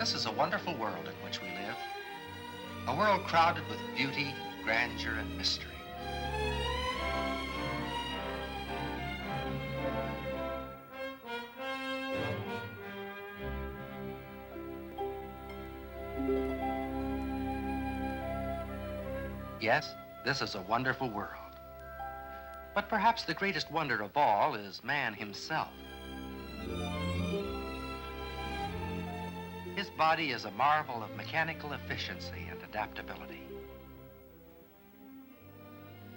This is a wonderful world in which we live. A world crowded with beauty, grandeur, and mystery. Yes, this is a wonderful world. But perhaps the greatest wonder of all is man himself. His body is a marvel of mechanical efficiency and adaptability.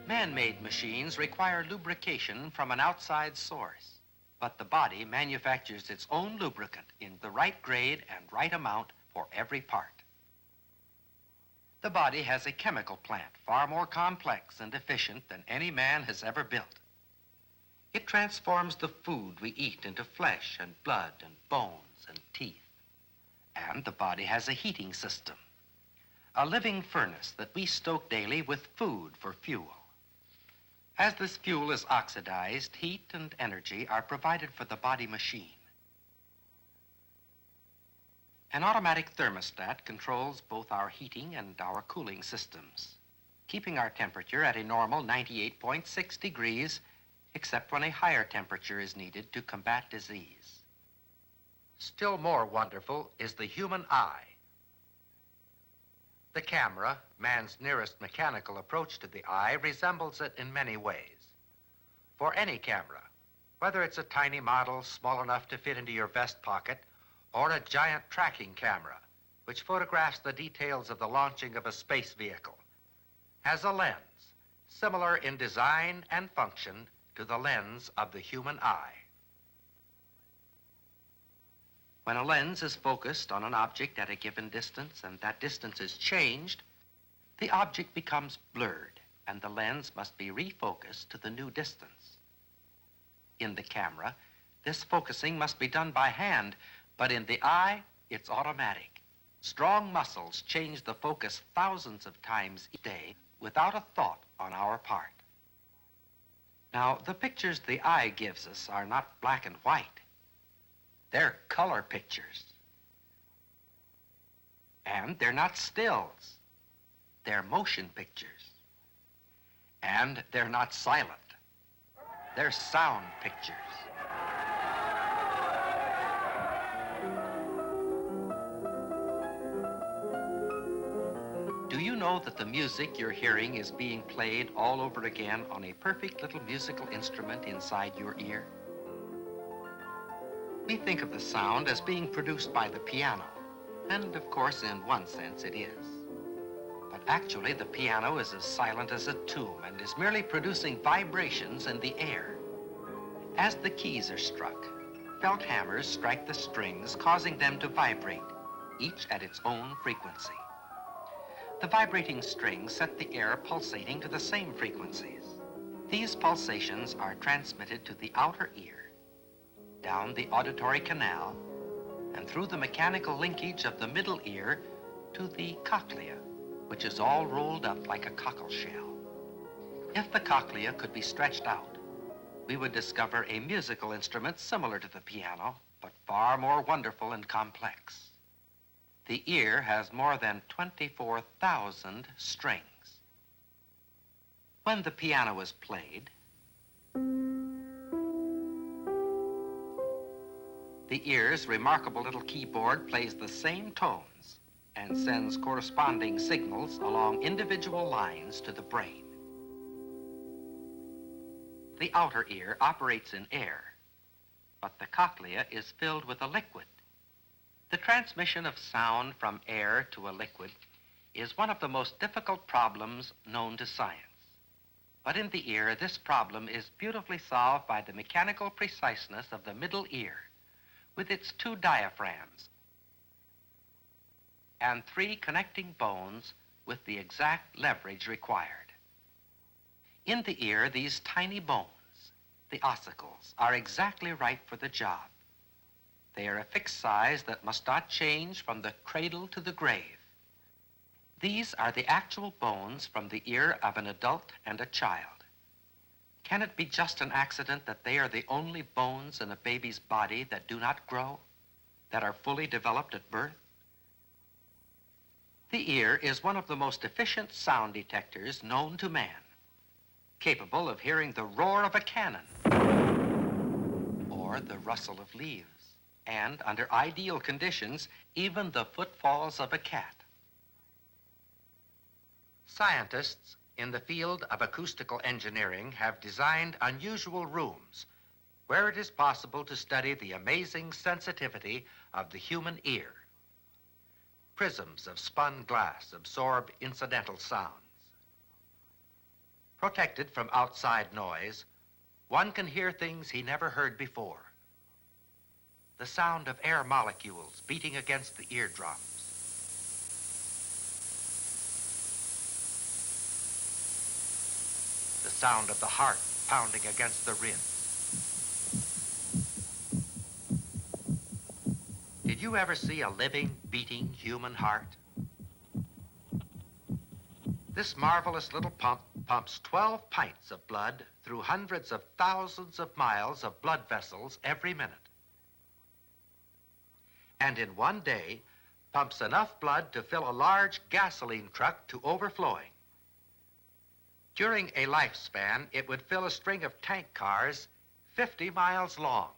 Man-made machines require lubrication from an outside source, but the body manufactures its own lubricant in the right grade and right amount for every part. The body has a chemical plant far more complex and efficient than any man has ever built. It transforms the food we eat into flesh and blood and bones and teeth. And the body has a heating system, a living furnace that we stoke daily with food for fuel. As this fuel is oxidized, heat and energy are provided for the body machine. An automatic thermostat controls both our heating and our cooling systems, keeping our temperature at a normal 98.6 degrees, except when a higher temperature is needed to combat disease. Still more wonderful is the human eye. The camera, man's nearest mechanical approach to the eye, resembles it in many ways. For any camera, whether it's a tiny model small enough to fit into your vest pocket, or a giant tracking camera, which photographs the details of the launching of a space vehicle, has a lens similar in design and function to the lens of the human eye. When a lens is focused on an object at a given distance and that distance is changed, the object becomes blurred and the lens must be refocused to the new distance. In the camera, this focusing must be done by hand, but in the eye, it's automatic. Strong muscles change the focus thousands of times each day without a thought on our part. Now, the pictures the eye gives us are not black and white. They're color pictures. And they're not stills. They're motion pictures. And they're not silent. They're sound pictures. Do you know that the music you're hearing is being played all over again on a perfect little musical instrument inside your ear? We think of the sound as being produced by the piano, and of course, in one sense, it is. But actually, the piano is as silent as a tomb and is merely producing vibrations in the air. As the keys are struck, felt hammers strike the strings, causing them to vibrate, each at its own frequency. The vibrating strings set the air pulsating to the same frequencies. These pulsations are transmitted to the outer ear, down the auditory canal, and through the mechanical linkage of the middle ear to the cochlea, which is all rolled up like a cockle shell. If the cochlea could be stretched out, we would discover a musical instrument similar to the piano, but far more wonderful and complex. The ear has more than 24,000 strings. When the piano is played, the ear's remarkable little keyboard plays the same tones and sends corresponding signals along individual lines to the brain. The outer ear operates in air, but the cochlea is filled with a liquid. The transmission of sound from air to a liquid is one of the most difficult problems known to science. But in the ear, this problem is beautifully solved by the mechanical preciseness of the middle ear, with its two diaphragms and three connecting bones with the exact leverage required. In the ear, these tiny bones, the ossicles, are exactly right for the job. They are a fixed size that must not change from the cradle to the grave. These are the actual bones from the ear of an adult and a child. Can it be just an accident that they are the only bones in a baby's body that do not grow, that are fully developed at birth? The ear is one of the most efficient sound detectors known to man, capable of hearing the roar of a cannon or the rustle of leaves, and under ideal conditions, even the footfalls of a cat. Scientists in the field of acoustical engineering have designed unusual rooms where it is possible to study the amazing sensitivity of the human ear. Prisms of spun glass absorb incidental sounds. Protected from outside noise, one can hear things he never heard before. The sound of air molecules beating against the eardrums. The sound of the heart pounding against the ribs. Did you ever see a living, beating human heart? This marvelous little pump pumps 12 pints of blood through hundreds of thousands of miles of blood vessels every minute. And in one day, pumps enough blood to fill a large gasoline truck to overflowing. During a lifespan, it would fill a string of tank cars 50 miles long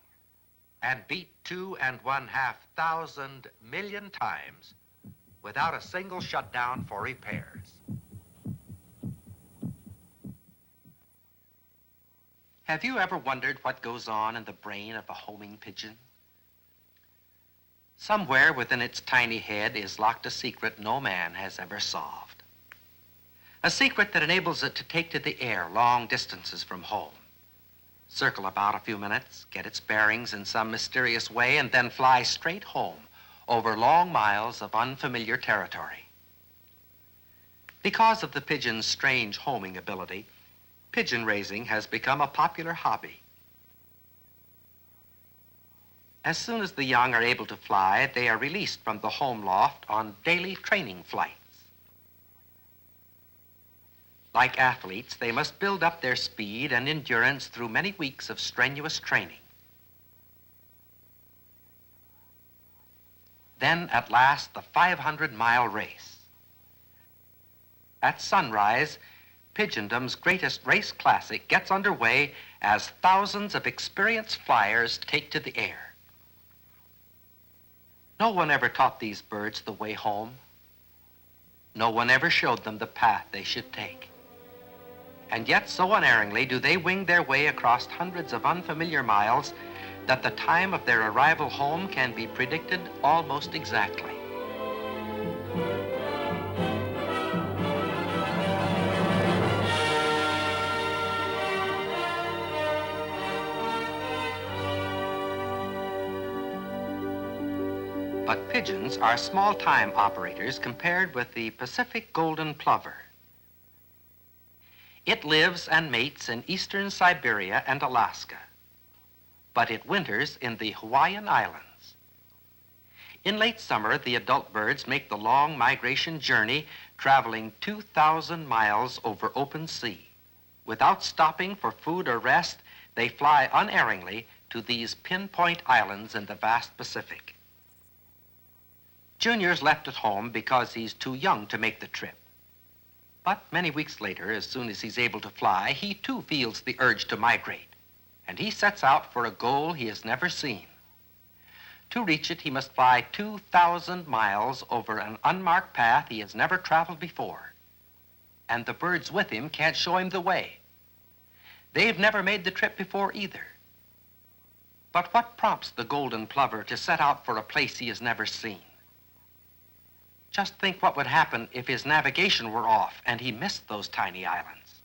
and beat 2.5 million times without a single shutdown for repairs. Have you ever wondered what goes on in the brain of a homing pigeon? Somewhere within its tiny head is locked a secret no man has ever solved. A secret that enables it to take to the air long distances from home, circle about a few minutes, get its bearings in some mysterious way, and then fly straight home over long miles of unfamiliar territory. Because of the pigeon's strange homing ability, pigeon raising has become a popular hobby. As soon as the young are able to fly, they are released from the home loft on daily training flights. Like athletes, they must build up their speed and endurance through many weeks of strenuous training. Then, at last, the 500-mile race. At sunrise, Pigeondom's greatest race classic gets underway as thousands of experienced flyers take to the air. No one ever taught these birds the way home. No one ever showed them the path they should take. And yet, so unerringly do they wing their way across hundreds of unfamiliar miles that the time of their arrival home can be predicted almost exactly. But pigeons are small-time operators compared with the Pacific golden plover. It lives and mates in eastern Siberia and Alaska, but it winters in the Hawaiian Islands. In late summer, the adult birds make the long migration journey, traveling 2,000 miles over open sea. Without stopping for food or rest, they fly unerringly to these pinpoint islands in the vast Pacific. Junior's left at home because he's too young to make the trip. But many weeks later, as soon as he's able to fly, he too feels the urge to migrate, and he sets out for a goal he has never seen. To reach it, he must fly 2,000 miles over an unmarked path he has never traveled before, and the birds with him can't show him the way. They've never made the trip before either. But what prompts the golden plover to set out for a place he has never seen? Just think what would happen if his navigation were off and he missed those tiny islands.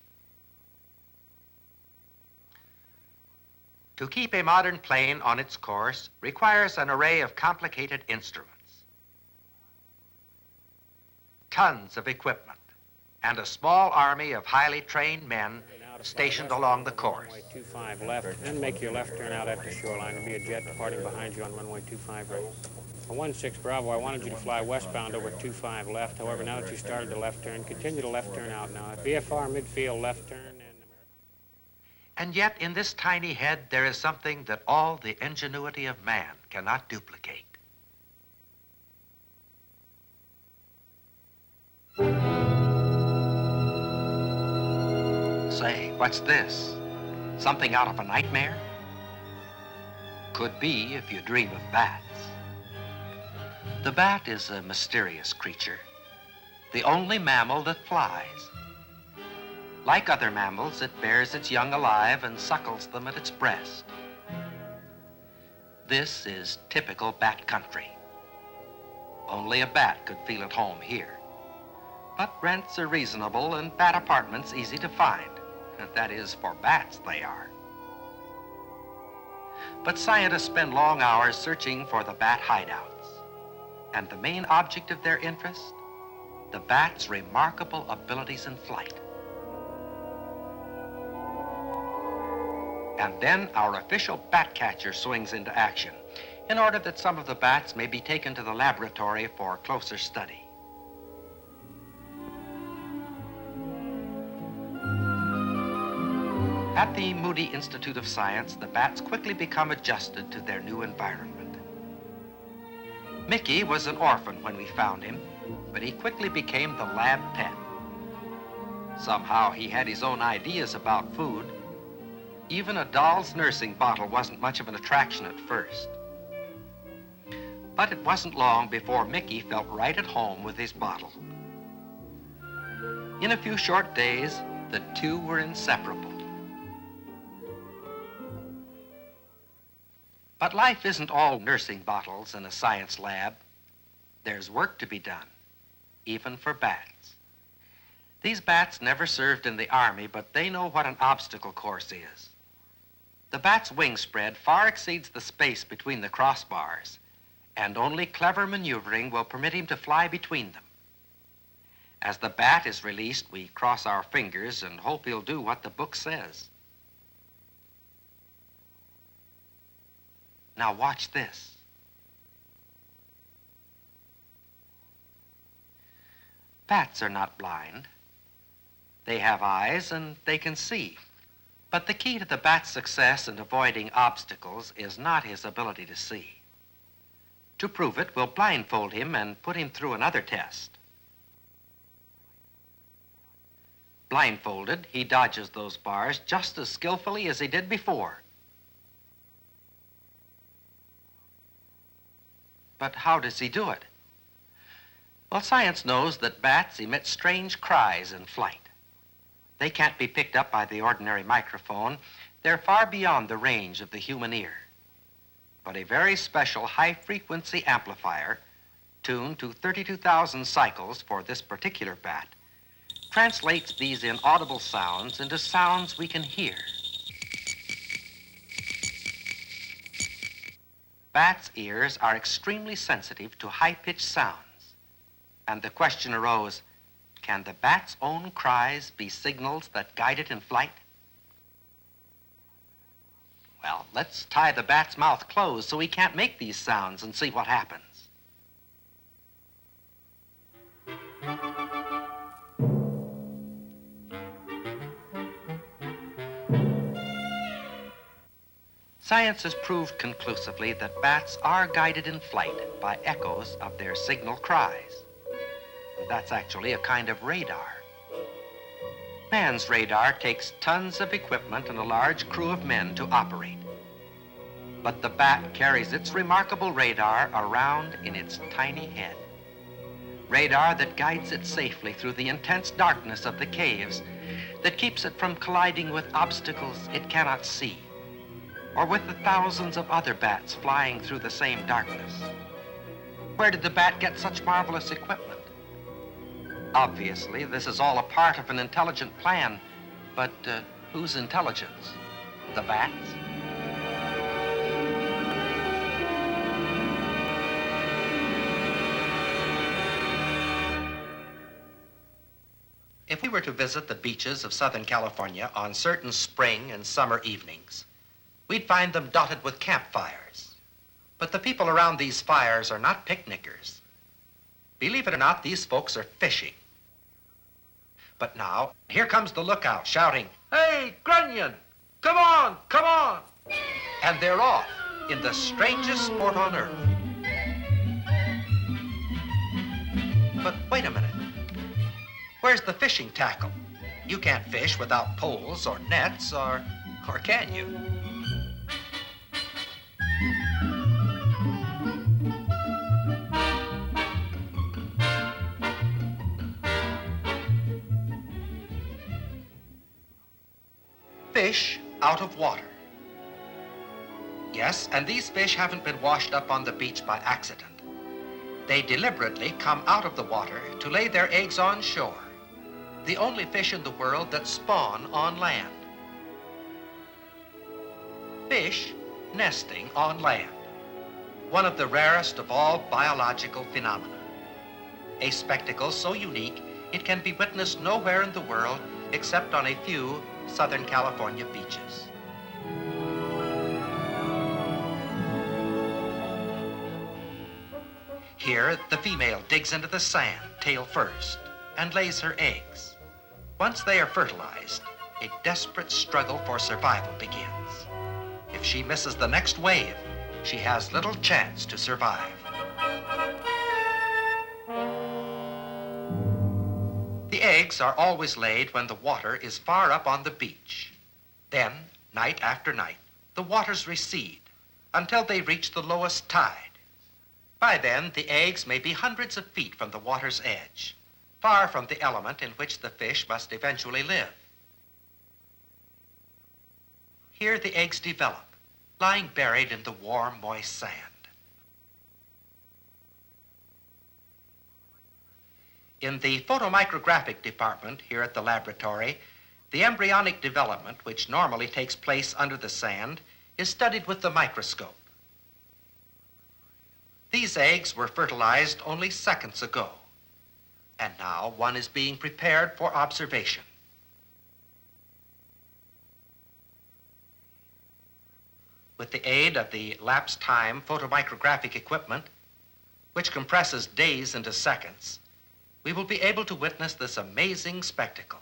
To keep a modern plane on its course requires an array of complicated instruments, tons of equipment, and a small army of highly trained men stationed along the course. Runway 25 left, then make your left turn out at the shoreline. There'll be a jet departing behind you on runway 25 right. 16 Bravo, I wanted you to fly westbound over 25 left. However, now that you started the left turn, continue the left turn out now. VFR midfield left turn and And yet, in this tiny head, there is something that all the ingenuity of man cannot duplicate. Say, what's this? Something out of a nightmare? Could be if you dream of bats. The bat is a mysterious creature, the only mammal that flies. Like other mammals, it bears its young alive and suckles them at its breast. This is typical bat country. Only a bat could feel at home here. But rents are reasonable and bat apartments easy to find. That is, for bats they are. But scientists spend long hours searching for the bat hideouts. And the main object of their interest? The bat's remarkable abilities in flight. And then our official bat catcher swings into action in order that some of the bats may be taken to the laboratory for closer study. At the Moody Institute of Science, the bats quickly become adjusted to their new environment. Mickey was an orphan when we found him, but he quickly became the lab pet. Somehow he had his own ideas about food. Even a doll's nursing bottle wasn't much of an attraction at first. But it wasn't long before Mickey felt right at home with his bottle. In a few short days, the two were inseparable. But life isn't all nursing bottles in a science lab. There's work to be done, even for bats. These bats never served in the Army, but they know what an obstacle course is. The bat's wing spread far exceeds the space between the crossbars, and only clever maneuvering will permit him to fly between them. As the bat is released, we cross our fingers and hope he'll do what the book says. Now watch this. Bats are not blind. They have eyes and they can see. But the key to the bat's success in avoiding obstacles is not his ability to see. To prove it, we'll blindfold him and put him through another test. Blindfolded, he dodges those bars just as skillfully as he did before. But how does he do it? Well, science knows that bats emit strange cries in flight. They can't be picked up by the ordinary microphone. They're far beyond the range of the human ear. But a very special high-frequency amplifier, tuned to 32,000 cycles for this particular bat, translates these inaudible sounds into sounds we can hear. Bats' ears are extremely sensitive to high-pitched sounds. And the question arose, can the bat's own cries be signals that guide it in flight? Well, let's tie the bat's mouth closed so he can't make these sounds and see what happens. Science has proved conclusively that bats are guided in flight by echoes of their signal cries. That's actually a kind of radar. Man's radar takes tons of equipment and a large crew of men to operate. But the bat carries its remarkable radar around in its tiny head. Radar that guides it safely through the intense darkness of the caves, that keeps it from colliding with obstacles it cannot see, or with the thousands of other bats flying through the same darkness. Where did the bat get such marvelous equipment? Obviously, this is all a part of an intelligent plan, but whose intelligence? The bat's? If we were to visit the beaches of Southern California on certain spring and summer evenings, we'd find them dotted with campfires. But the people around these fires are not picnickers. Believe it or not, these folks are fishing. But now, here comes the lookout shouting, "Hey, Grunion, come on, come on!" And they're off in the strangest sport on earth. But wait a minute. Where's the fishing tackle? You can't fish without poles or nets, or can you? Fish out of water. Yes, and these fish haven't been washed up on the beach by accident. They deliberately come out of the water to lay their eggs on shore, the only fish in the world that spawn on land. Fish nesting on land, one of the rarest of all biological phenomena. A spectacle so unique it can be witnessed nowhere in the world except on a few Southern California beaches. Here, the female digs into the sand, tail first, and lays her eggs. Once they are fertilized, a desperate struggle for survival begins. If she misses the next wave, she has little chance to survive. The eggs are always laid when the water is far up on the beach. Then, night after night, the waters recede until they reach the lowest tide. By then, the eggs may be hundreds of feet from the water's edge, far from the element in which the fish must eventually live. Here the eggs develop, lying buried in the warm, moist sand. In the photomicrographic department here at the laboratory, the embryonic development, which normally takes place under the sand, is studied with the microscope. These eggs were fertilized only seconds ago, and now one is being prepared for observation. With the aid of the lapse time photomicrographic equipment, which compresses days into seconds, we will be able to witness this amazing spectacle,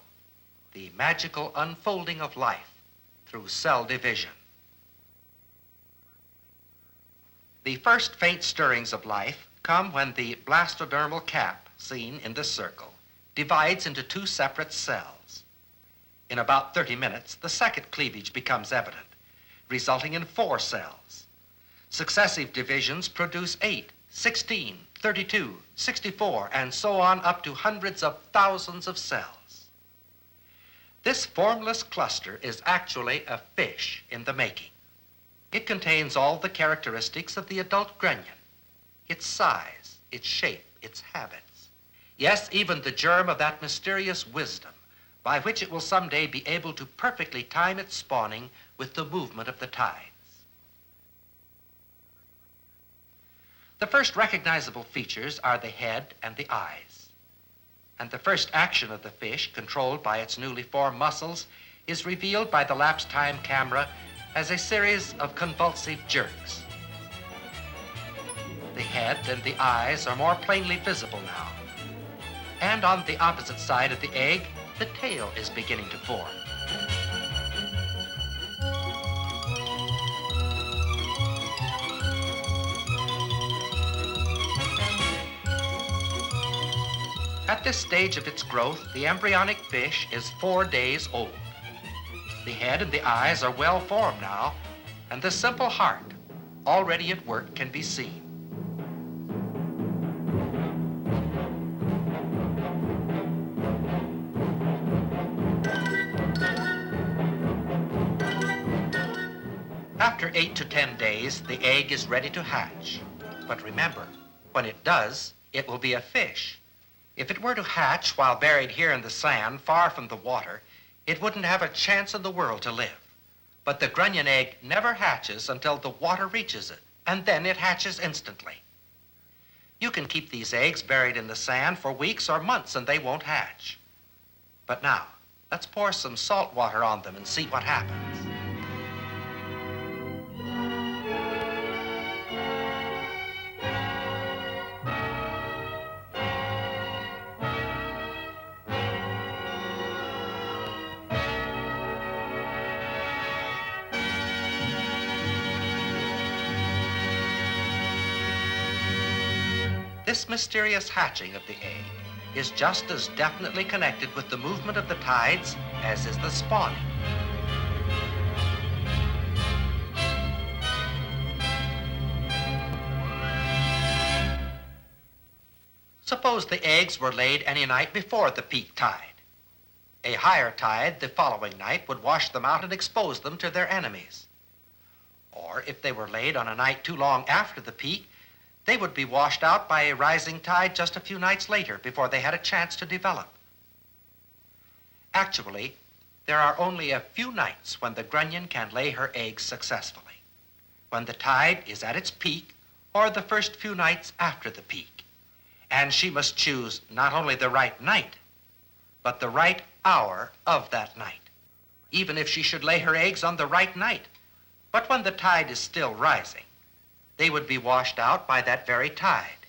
the magical unfolding of life through cell division. The first faint stirrings of life come when the blastodermal cap, seen in this circle, divides into two separate cells. In about 30 minutes, the second cleavage becomes evident, resulting in 4 cells. Successive divisions produce 8, 16, 32, 64, and so on up to hundreds of thousands of cells. This formless cluster is actually a fish in the making. It contains all the characteristics of the adult grunion, its size, its shape, its habits. Yes, even the germ of that mysterious wisdom by which it will someday be able to perfectly time its spawning with the movement of the tides. The first recognizable features are the head and the eyes. And the first action of the fish, controlled by its newly formed muscles, is revealed by the lapse time camera as a series of convulsive jerks. The head and the eyes are more plainly visible now. And on the opposite side of the egg, the tail is beginning to form. At this stage of its growth, the embryonic fish is 4 days old. The head and the eyes are well formed now, and the simple heart, already at work, can be seen. After 8 to 10 days, the egg is ready to hatch. But remember, when it does, it will be a fish. If it were to hatch while buried here in the sand, far from the water, it wouldn't have a chance in the world to live. But the grunion egg never hatches until the water reaches it, and then it hatches instantly. You can keep these eggs buried in the sand for weeks or months and they won't hatch. But now, let's pour some salt water on them and see what happens. This mysterious hatching of the egg is just as definitely connected with the movement of the tides as is the spawning. Suppose the eggs were laid any night before the peak tide. A higher tide the following night would wash them out and expose them to their enemies. Or if they were laid on a night too long after the peak, they would be washed out by a rising tide just a few nights later before they had a chance to develop. Actually, there are only a few nights when the grunion can lay her eggs successfully, when the tide is at its peak or the first few nights after the peak. And she must choose not only the right night, but the right hour of that night, even if she should lay her eggs on the right night. But when the tide is still rising, they would be washed out by that very tide.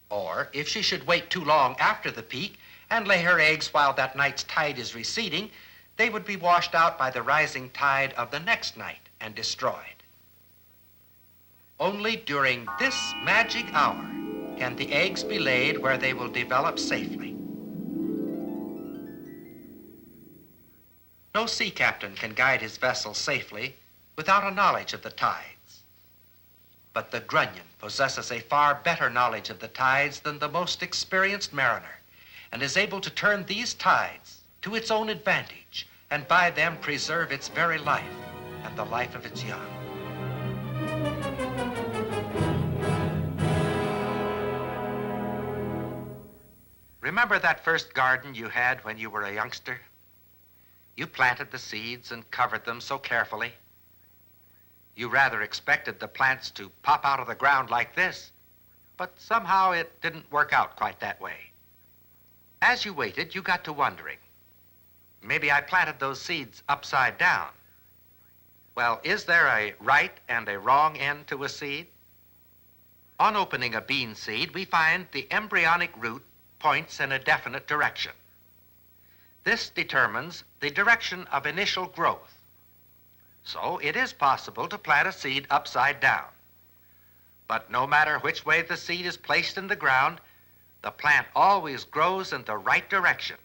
Or if she should wait too long after the peak and lay her eggs while that night's tide is receding, they would be washed out by the rising tide of the next night and destroyed. Only during this magic hour can the eggs be laid where they will develop safely. No sea captain can guide his vessel safely without a knowledge of the tides. But the grunion possesses a far better knowledge of the tides than the most experienced mariner, and is able to turn these tides to its own advantage, and by them preserve its very life and the life of its young. Remember that first garden you had when you were a youngster? You planted the seeds and covered them so carefully. You rather expected the plants to pop out of the ground like this, but somehow it didn't work out quite that way. As you waited, you got to wondering, maybe I planted those seeds upside down. Well, is there a right and a wrong end to a seed? On opening a bean seed, we find the embryonic root points in a definite direction. This determines the direction of initial growth. So it is possible to plant a seed upside down. But no matter which way the seed is placed in the ground, the plant always grows in the right direction.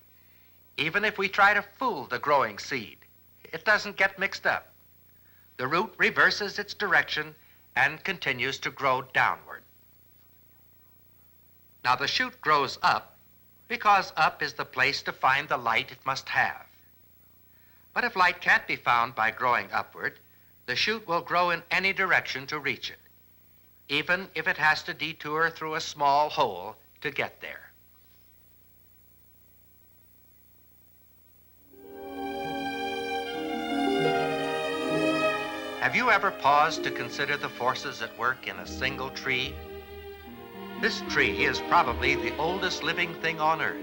Even if we try to fool the growing seed, it doesn't get mixed up. The root reverses its direction and continues to grow downward. Now the shoot grows up because up is the place to find the light it must have. But if light can't be found by growing upward, the shoot will grow in any direction to reach it, even if it has to detour through a small hole to get there. Have you ever paused to consider the forces at work in a single tree? This tree is probably the oldest living thing on earth.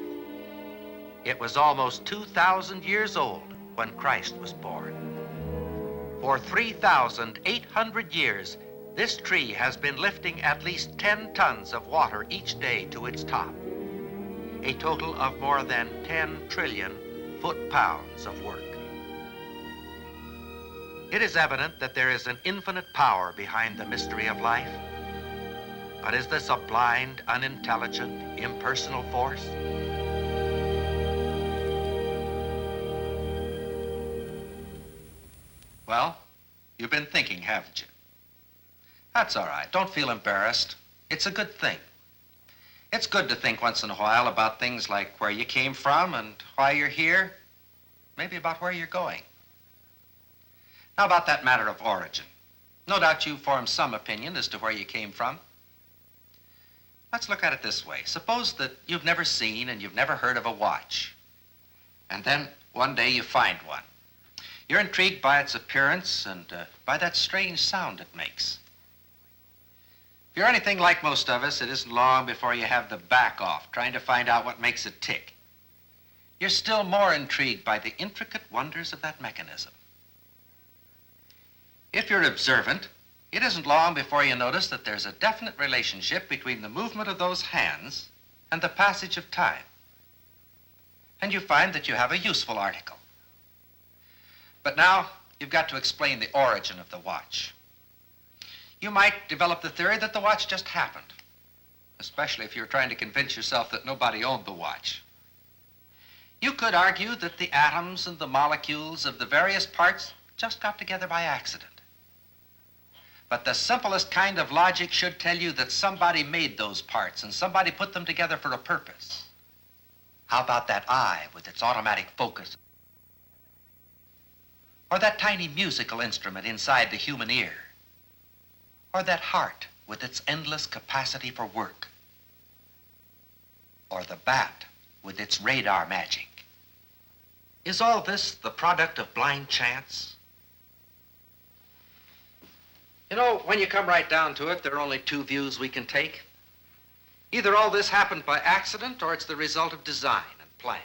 It was almost 2,000 years old when Christ was born. For 3,800 years, this tree has been lifting at least 10 tons of water each day to its top, a total of more than 10 trillion foot-pounds of work. It is evident that there is an infinite power behind the mystery of life. But is this a blind, unintelligent, impersonal force? Well, you've been thinking, haven't you? That's all right. Don't feel embarrassed. It's a good thing. It's good to think once in a while about things like where you came from and why you're here, maybe about where you're going. Now about that matter of origin. No doubt you formed some opinion as to where you came from. Let's look at it this way. Suppose that you've never seen and you've never heard of a watch. And then one day you find one. You're intrigued by its appearance and by that strange sound it makes. If you're anything like most of us, it isn't long before you have the back off trying to find out what makes it tick. You're still more intrigued by the intricate wonders of that mechanism. If you're observant, it isn't long before you notice that there's a definite relationship between the movement of those hands and the passage of time. And you find that you have a useful article. But now you've got to explain the origin of the watch. You might develop the theory that the watch just happened. especially if you're trying to convince yourself that nobody owned the watch. You could argue that the atoms and the molecules of the various parts just got together by accident. But the simplest kind of logic should tell you that somebody made those parts and somebody put them together for a purpose. How about that eye with its automatic focus? Or that tiny musical instrument inside the human ear? Or that heart with its endless capacity for work? Or the bat with its radar magic? Is all this the product of blind chance? You know, when you come right down to it, there are only two views we can take. Either all this happened by accident or it's the result of design and plan.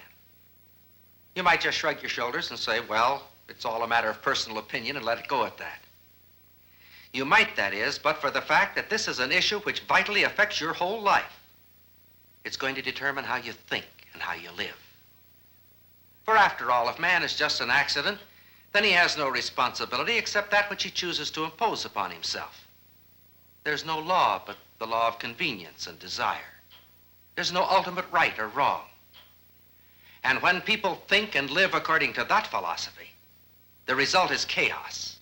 You might just shrug your shoulders and say, well, it's all a matter of personal opinion and let it go at that. You might, that is, but for the fact that this is an issue which vitally affects your whole life. It's going to determine how you think and how you live. For after all, if man is just an accident, then he has no responsibility except that which he chooses to impose upon himself. There's no law but the law of convenience and desire. There's no ultimate right or wrong. And when people think and live according to that philosophy, the result is chaos.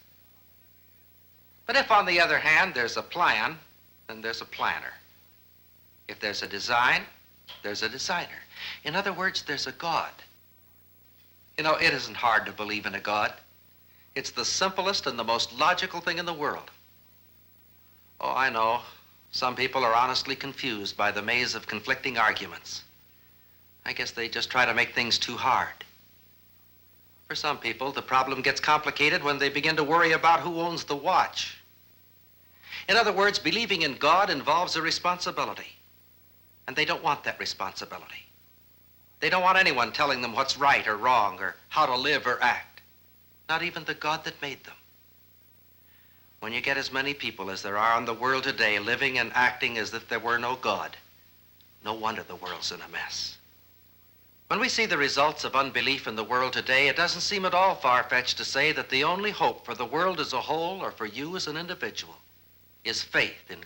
But if, on the other hand, there's a plan, then there's a planner. If there's a design, there's a designer. In other words, there's a God. You know, it isn't hard to believe in a God. It's the simplest and the most logical thing in the world. Oh, I know. Some people are honestly confused by the maze of conflicting arguments. I guess they just try to make things too hard. For some people, the problem gets complicated when they begin to worry about who owns the watch. In other words, believing in God involves a responsibility. And they don't want that responsibility. They don't want anyone telling them what's right or wrong or how to live or act. Not even the God that made them. When you get as many people as there are in the world today living and acting as if there were no God, no wonder the world's in a mess. When we see the results of unbelief in the world today, it doesn't seem at all far-fetched to say that the only hope for the world as a whole or for you as an individual is faith in